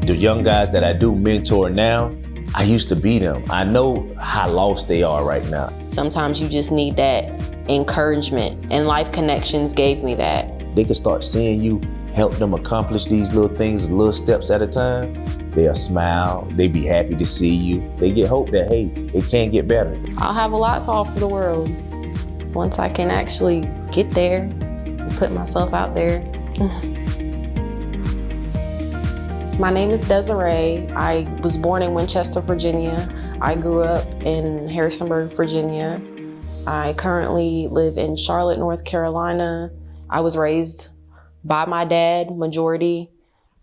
The young guys that I do mentor now, I used to be them. I know how lost they are right now. Sometimes you just need that encouragement, and Life Connections gave me that. They can start seeing you help them accomplish these little things, little steps at a time. They'll smile, they be happy to see you. They get hope that, hey, it can get better. I'll have a lot to offer the world once I can actually get there and put myself out there. My name is Desiree. I was born in Winchester, Virginia. I grew up in Harrisonburg, Virginia. I currently live in Charlotte, North Carolina. I was raised by my dad majority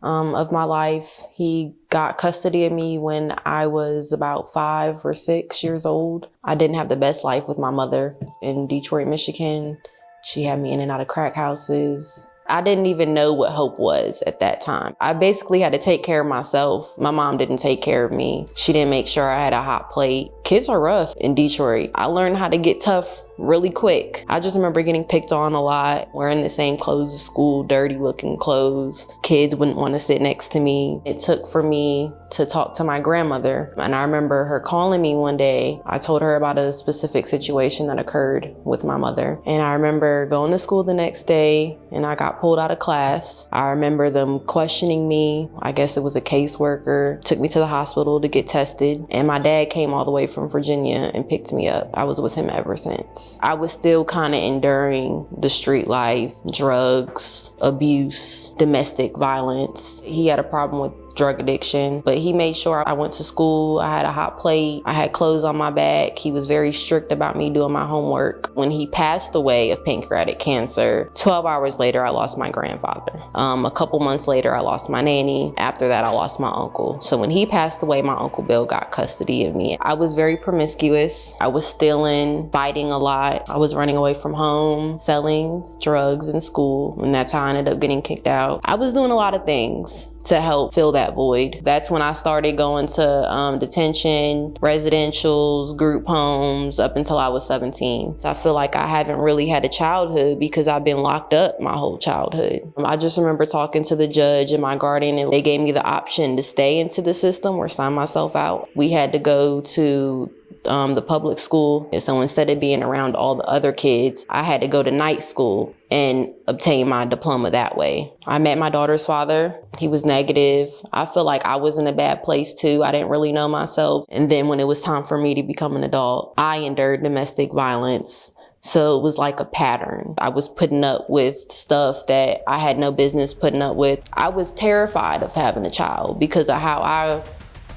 of my life. He got custody of me when I was about 5 or 6 years old. I didn't have the best life with my mother in Detroit, Michigan. She had me in and out of crack houses. I didn't even know what hope was at that time. I basically had to take care of myself. My mom didn't take care of me. She didn't make sure I had a hot plate. Kids are rough in Detroit. I learned how to get tough really quick. I just remember getting picked on a lot, wearing the same clothes as school, dirty looking clothes. Kids wouldn't want to sit next to me. It took for me to talk to my grandmother. And I remember her calling me one day. I told her about a specific situation that occurred with my mother. And I remember going to school the next day and I got pulled out of class. I remember them questioning me. I guess it was a caseworker, took me to the hospital to get tested. And my dad came all the way from Virginia and picked me up. I was with him ever since. I was still kind of enduring the street life, drugs, abuse, domestic violence. He had a problem with drug addiction, but he made sure I went to school. I had a hot plate. I had clothes on my back. He was very strict about me doing my homework. When he passed away of pancreatic cancer, 12 hours later, I lost my grandfather. A couple months later, I lost my nanny. After that, I lost my uncle. So when he passed away, my Uncle Bill got custody of me. I was very promiscuous. I was stealing, fighting a lot. I was running away from home, selling drugs in school, and that's how I ended up getting kicked out. I was doing a lot of things to help fill that void. That's when I started going to detention, residentials, group homes up until I was 17. So I feel like I haven't really had a childhood because I've been locked up my whole childhood. I just remember talking to the judge and my guardian, and they gave me the option to stay into the system or sign myself out. We had to go to the public school. And so instead of being around all the other kids, I had to go to night school and obtain my diploma that way. I met my daughter's father. He was negative. I feel like I was in a bad place too. I didn't really know myself. And then when it was time for me to become an adult, I endured domestic violence. So it was like a pattern. I was putting up with stuff that I had no business putting up with. I was terrified of having a child because of how I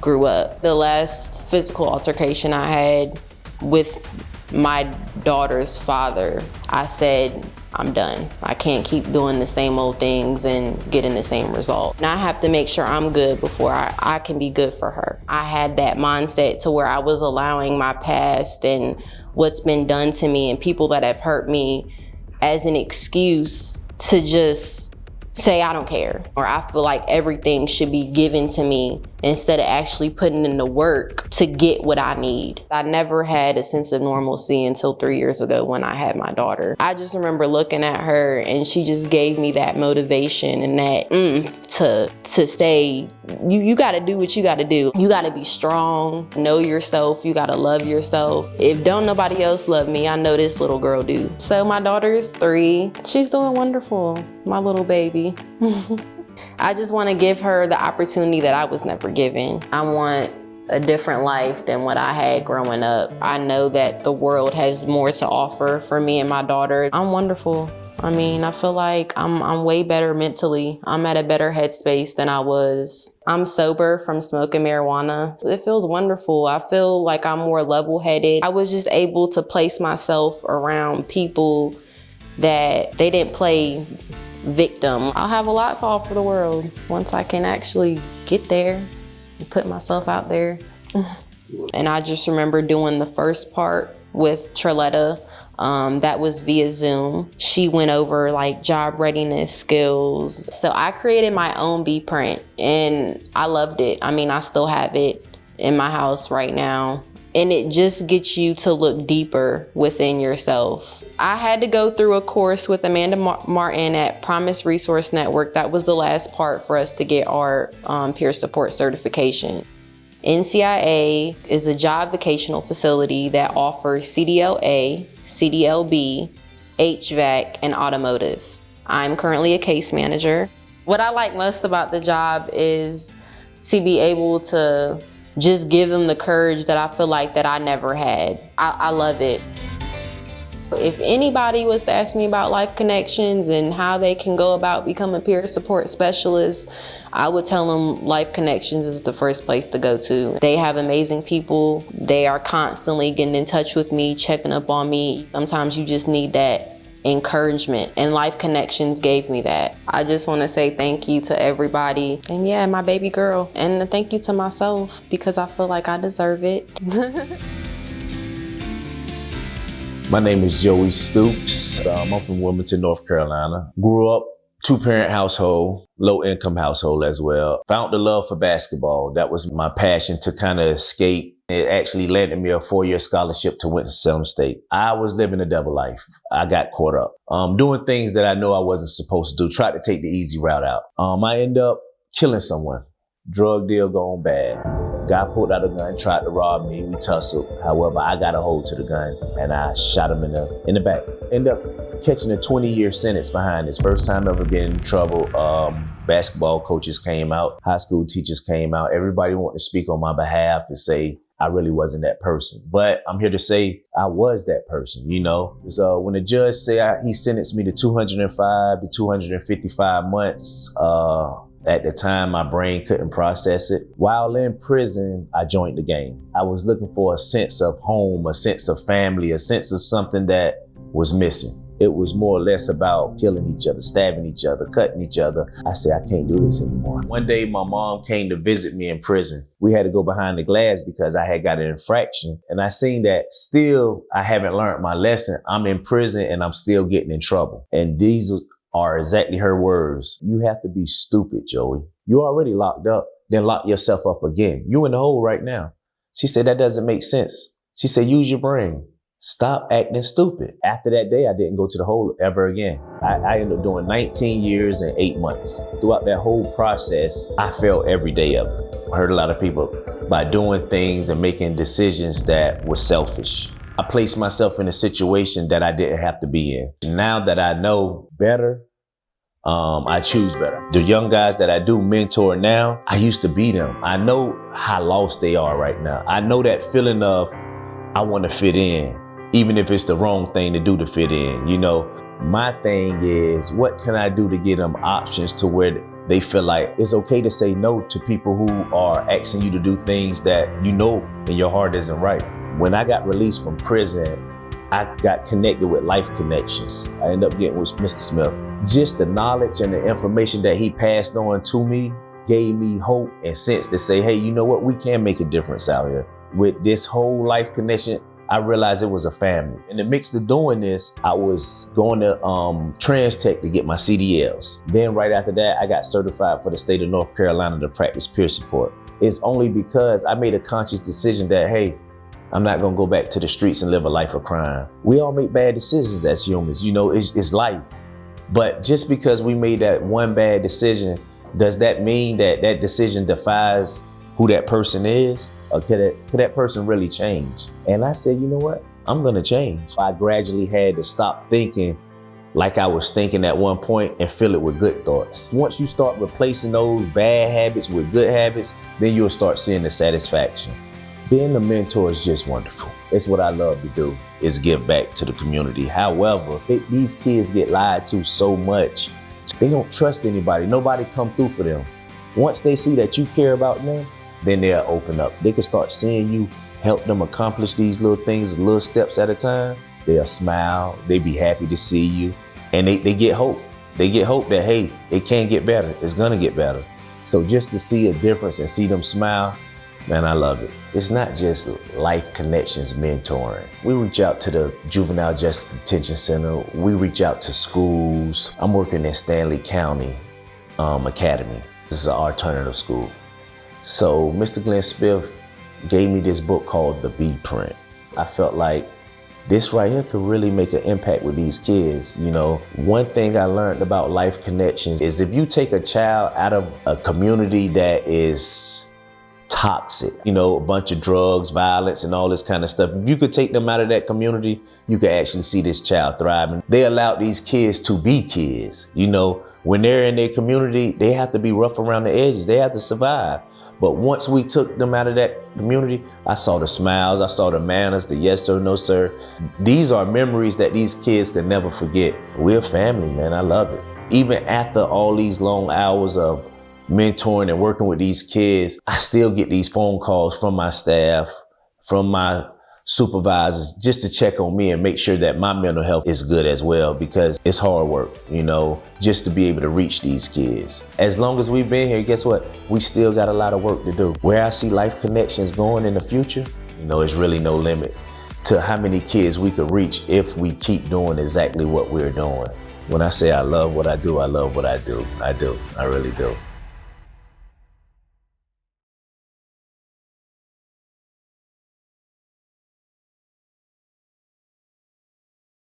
grew up. The last physical altercation I had with my daughter's father, I said, I'm done. I can't keep doing the same old things and getting the same result. And I have to make sure I'm good before I can be good for her. I had that mindset to where I was allowing my past and what's been done to me and people that have hurt me as an excuse to just say I don't care, or I feel like everything should be given to me instead of actually putting in the work to get what I need. I never had a sense of normalcy until 3 years ago when I had my daughter. I just remember looking at her and she just gave me that motivation and that to say, you gotta do what you gotta do. You gotta be strong, know yourself, you gotta love yourself. If don't nobody else love me, I know this little girl do. So my daughter is 3. She's doing wonderful, my little baby. I just want to give her the opportunity that I was never given. I want a different life than what I had growing up. I know that the world has more to offer for me and my daughter. I'm wonderful. I mean, I feel like I'm way better mentally. I'm at a better headspace than I was. I'm sober from smoking marijuana. It feels wonderful. I feel like I'm more level-headed. I was just able to place myself around people that they didn't play victim. I'll have a lot to offer the world once I can actually get there and put myself out there. And I just remember doing the first part with Trilletta. That was via Zoom. She went over like job readiness skills. So I created my own B-print and I loved it. I mean, I still have it in my house right now. and it just gets you to look deeper within yourself. I had to go through a course with Amanda Martin at Promise Resource Network. That was the last part for us to get our peer support certification. NCIA is a job vocational facility that offers CDLA, CDLB, HVAC, and automotive. I'm currently a case manager. What I like most about the job is to be able to just give them the courage that I feel like that I never had. I love it. If anybody was to ask me about Life Connections and how they can go about becoming a peer support specialist, I would tell them Life Connections is the first place to go to. They have amazing people. They are constantly getting in touch with me, checking up on me. Sometimes you just need that encouragement, and Life Connections gave me that. I just want to say thank you to everybody, and yeah, my baby girl, and thank you to myself because I feel like I deserve it. My name is Joey Stoops. I'm from Wilmington, North Carolina. Grew up two-parent household, low-income household as well. Found the love for basketball. That was my passion to kind of escape. It actually landed me a 4-year scholarship to Winston-Salem State. I was living a double life. I got caught up doing things that I know I wasn't supposed to do. Tried to take the easy route out. I ended up killing someone. Drug deal gone bad. Guy pulled out a gun, tried to rob me. We tussled. However, I got a hold to the gun and I shot him in the back. Ended up catching a 20-year sentence behind this. First time ever getting in trouble. Basketball coaches came out, high school teachers came out. Everybody wanted to speak on my behalf and say I really wasn't that person. But I'm here to say I was that person, you know. So when the judge said he sentenced me to 205 to 255 months, at the time, my brain couldn't process it. While in prison, I joined the gang. I was looking for a sense of home, a sense of family, a sense of something that was missing. It was more or less about killing each other, stabbing each other, cutting each other. I said, I can't do this anymore. One day, my mom came to visit me in prison. We had to go behind the glass because I had got an infraction. And I seen that still, I haven't learned my lesson. I'm in prison and I'm still getting in trouble. And these are exactly her words. You have to be stupid, Joey. You're already locked up, then lock yourself up again. You in the hole right now. She said, that doesn't make sense. She said, use your brain. Stop acting stupid. After that day, I didn't go to the hole ever again. I ended up doing 19 years and 8 months. Throughout that whole process, I failed every day of it. I heard a lot of people by doing things and making decisions that were selfish. I placed myself in a situation that I didn't have to be in. Now that I know better, I choose better. The young guys that I do mentor now, I used to be them. I know how lost they are right now. I know that feeling of, I want to fit in, even if it's the wrong thing to do to fit in. You know, my thing is, what can I do to get them options to where they feel like it's okay to say no to people who are asking you to do things that you know in your heart isn't right. When I got released from prison, I got connected with Life Connections. I ended up getting with Mr. Smith. Just the knowledge and the information that he passed on to me gave me hope and sense to say, hey, you know what? We can make a difference out here. With this whole Life Connection, I realized it was a family. In the mix of doing this, I was going to Trans Tech to get my CDLs. Then right after that, I got certified for the state of North Carolina to practice peer support. It's only because I made a conscious decision that, hey, I'm not gonna go back to the streets and live a life of crime. We all make bad decisions as humans, you know, it's life. But just because we made that one bad decision, does that mean that that decision defies who that person is? Or could that person really change? And I said, you know what? I'm gonna change. I gradually had to stop thinking like I was thinking at one point and fill it with good thoughts. Once you start replacing those bad habits with good habits, then you'll start seeing the satisfaction. Being a mentor is just wonderful. It's what I love to do, is give back to the community. However, these kids get lied to so much. They don't trust anybody. Nobody come through for them. Once they see that you care about them, then they'll open up. They can start seeing you help them accomplish these little things, little steps at a time. They'll smile. They be happy to see you. And they get hope. They get hope that, hey, it can get better. It's gonna get better. So just to see a difference and see them smile, man, I love it. It's not just Life Connections mentoring. We reach out to the Juvenile Justice Detention Center. We reach out to schools. I'm working in Stanley County Academy. This is an alternative school. So Mr. Glenn Smith, gave me this book called The Bee Print. I felt like this right here could really make an impact with these kids. You know, one thing I learned about Life Connections is if you take a child out of a community that is toxic, you know, a bunch of drugs, violence, and all this kind of stuff. If you could take them out of that community, you could actually see this child thriving. They allowed these kids to be kids. You know, when they're in their community, they have to be rough around the edges. They have to survive. But once we took them out of that community, I saw the smiles, I saw the manners, the yes sir, no sir. These are memories that these kids can never forget. We're family, man. I love it. Even after all these long hours of mentoring and working with these kids, I still get these phone calls from my staff, from my supervisors, just to check on me and make sure that my mental health is good as well, because it's hard work, you know, just to be able to reach these kids. As long as we've been here, guess what? We still got a lot of work to do. Where I see Life Connections going in the future, you know, there's really no limit to how many kids we could reach if we keep doing exactly what we're doing. When I say I love what I do, I love what I do. I do. I really do.